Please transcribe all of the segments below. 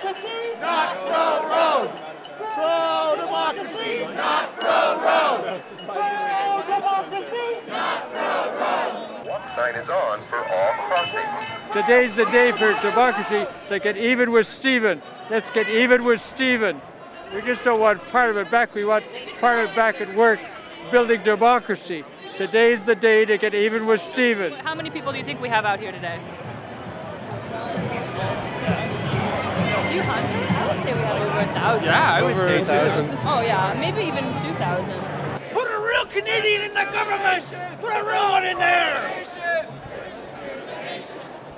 democracy, not pro-road. Pro-democracy, not pro-road. Pro-democracy, not pro-road. One sign is on for all crossings. Today's the day for democracy to get even with Stephen. Let's get even with Stephen. We just don't want Parliament back. We want Parliament back at work, building democracy. Today's the day to get even with Stephen. How many people do you think we have out here today? A few hundred? I would say we have over 1,000. Yeah, I would say 1,000. Oh yeah, maybe even 2,000. Put a real Canadian in the government! Put a real one in there!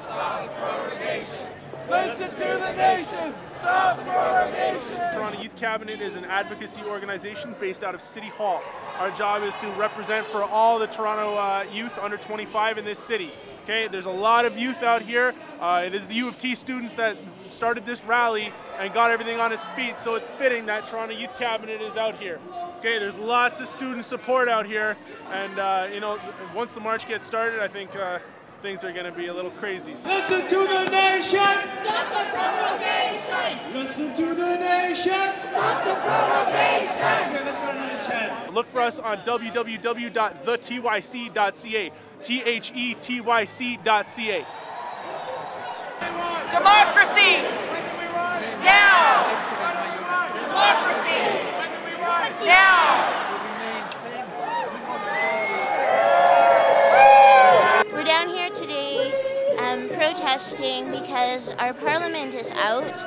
Stop prorogation! Listen to the nation! Stop prorogation! Toronto Youth Cabinet is an advocacy organization based out of City Hall. Our job is to represent for all the Toronto youth under 25 in this city. Okay, there's a lot of youth out here. It is the U of T students that started this rally and got everything on its feet, so it's fitting that Toronto Youth Cabinet is out here. Okay, there's lots of student support out here, and you know, once the march gets started, I think things are going to be a little crazy. Listen to the nation! Stop the prorogation! Listen to the nation! Stop the prorogation! Okay, let's run another chat. Look for us on www.thetyc.ca. THETYC.ca. Democracy! Now! Democracy! Now! We're down here today protesting because our parliament is out.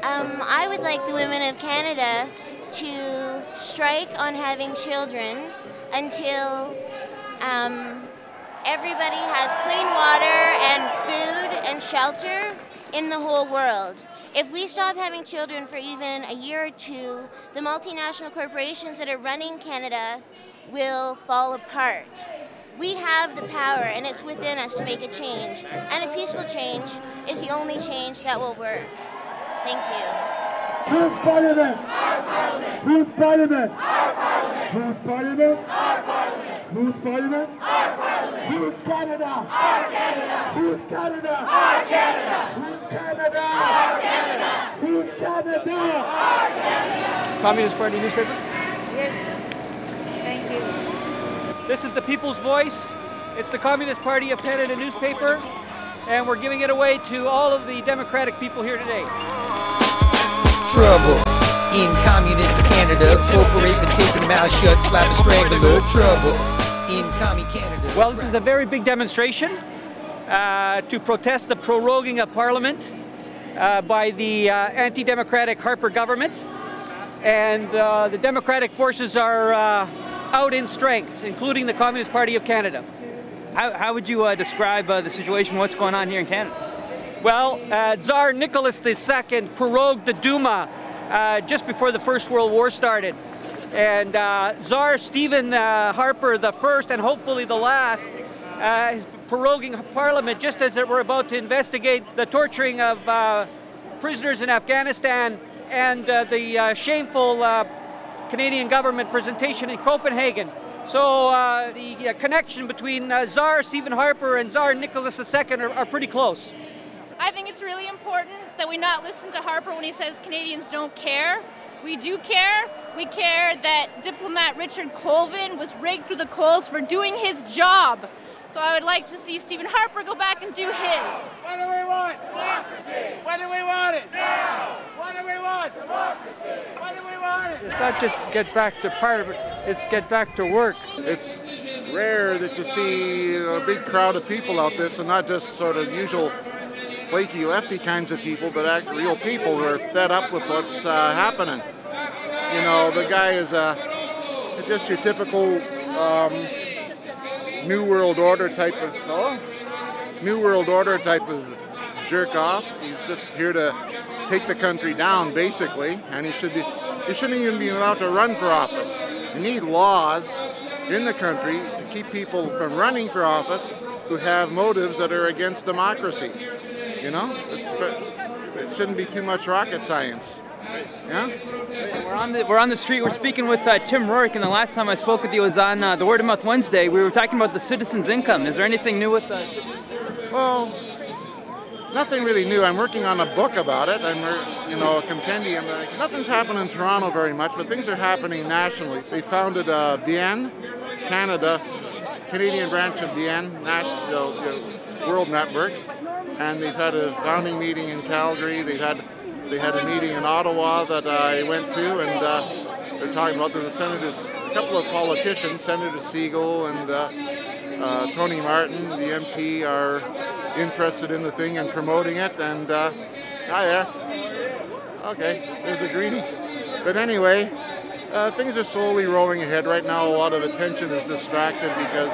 I would like the women of Canada to strike on having children until everybody has clean water and food and shelter in the whole world. If we stop having children for even a year or two, the multinational corporations that are running Canada will fall apart. We have the power, and it's within us to make a change. And a peaceful change is the only change that will work. Thank you. Whose parliament? Our parliament. Whose parliament? Our parliament. Whose parliament? Our parliament. Whose parliament? Our parliament. Whose Canada? Our Canada. Whose Canada? Our Canada. Whose Canada? Our Canada. Whose Canada? Our Canada. Communist Party newspaper? Yes, thank you. This is the People's Voice. It's the Communist Party of Canada newspaper, and we're giving it away to all of the Democratic people here today. Trouble in communist Canada. Corporate been taking their mouth shut, slap a strangler. Trouble in commie Canada. Well, this is a very big demonstration to protest the proroguing of Parliament by the anti-democratic Harper government. And the democratic forces are out in strength, including the Communist Party of Canada. How would you describe the situation, what's going on here in Canada? Well, Tsar Nicholas II prorogued the Duma just before the First World War started. And Tsar Stephen Harper, the first and hopefully the last, is proroguing Parliament just as we're about to investigate the torturing of prisoners in Afghanistan and the shameful Canadian government presentation in Copenhagen. So the connection between Tsar Stephen Harper and Tsar Nicholas II are pretty close. I think it's really important that we not listen to Harper when he says Canadians don't care. We do care. We care that diplomat Richard Colvin was raked through the coals for doing his job. So I would like to see Stephen Harper go back and do his. What do we want? Democracy. When do we want it? Now. What do we want? Democracy. When do we want it? It's not just get back to Parliament, it's get back to work. It's rare that you see a big crowd of people out this, and not just sort of usual flaky lefty kinds of people, but real people who are fed up with what's happening. You know, the guy is just your typical New World Order type of fellow. New World Order type of jerk off. He's just here to take the country down, basically, and he shouldn't even be allowed to run for office. You need laws in the country to keep people from running for office who have motives that are against democracy. You know, it shouldn't be too much rocket science. Yeah? We're on the street. We're speaking with Tim Rourke, and the last time I spoke with you was on the Word of Mouth Wednesday. We were talking about the citizens' income. Is there anything new with the citizens' income? Well, Nothing really new. I'm working on a book about it. A compendium. Nothing's happened in Toronto very much, but things are happening nationally. They founded BN Canada, Canadian branch of BN, World Network, and they've had a founding meeting in Calgary. They had a meeting in Ottawa that I went to, and they're talking about a couple of politicians, Senator Siegel and Tony Martin, the MP, are interested in the thing and promoting it. And hi there. Okay, there's a greenie. But anyway, things are slowly rolling ahead. Right now, a lot of attention is distracted because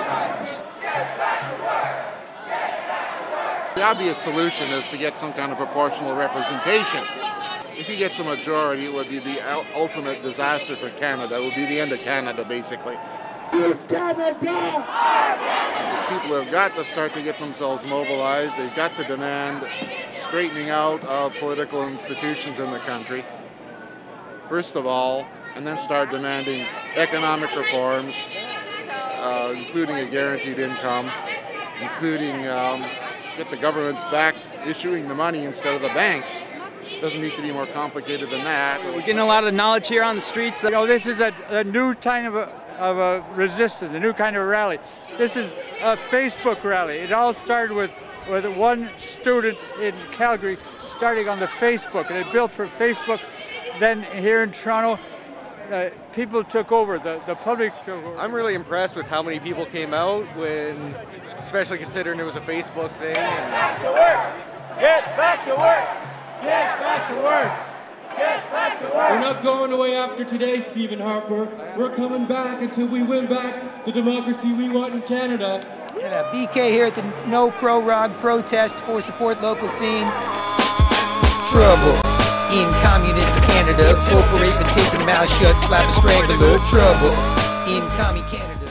the obvious solution is to get some kind of proportional representation. If he gets a majority, it would be the ultimate disaster for Canada. It would be the end of Canada, basically. People have got to start to get themselves mobilized. They've got to demand straightening out of political institutions in the country, first of all, and then start demanding economic reforms, including a guaranteed income, including get the government back issuing the money instead of the banks. Doesn't need to be more complicated than that. We're getting a lot of knowledge here on the streets. This is a new kind of a resistance, a new kind of rally. This is a Facebook rally. It all started with one student in Calgary starting on the Facebook, and it built for Facebook. Then here in Toronto, people took over, the public took over. I'm really impressed with how many people came out, especially considering it was a Facebook thing. Back to work! Get back to work! Get back to work! Get back to work! We're not going away after today, Stephen Harper. We're coming back until we win back the democracy we want in Canada. BK here at the No Prorogue protest for support local scene. Trouble in communist Canada. Corporate been taking mouth shut, slap a strangler. Trouble in commie Canada.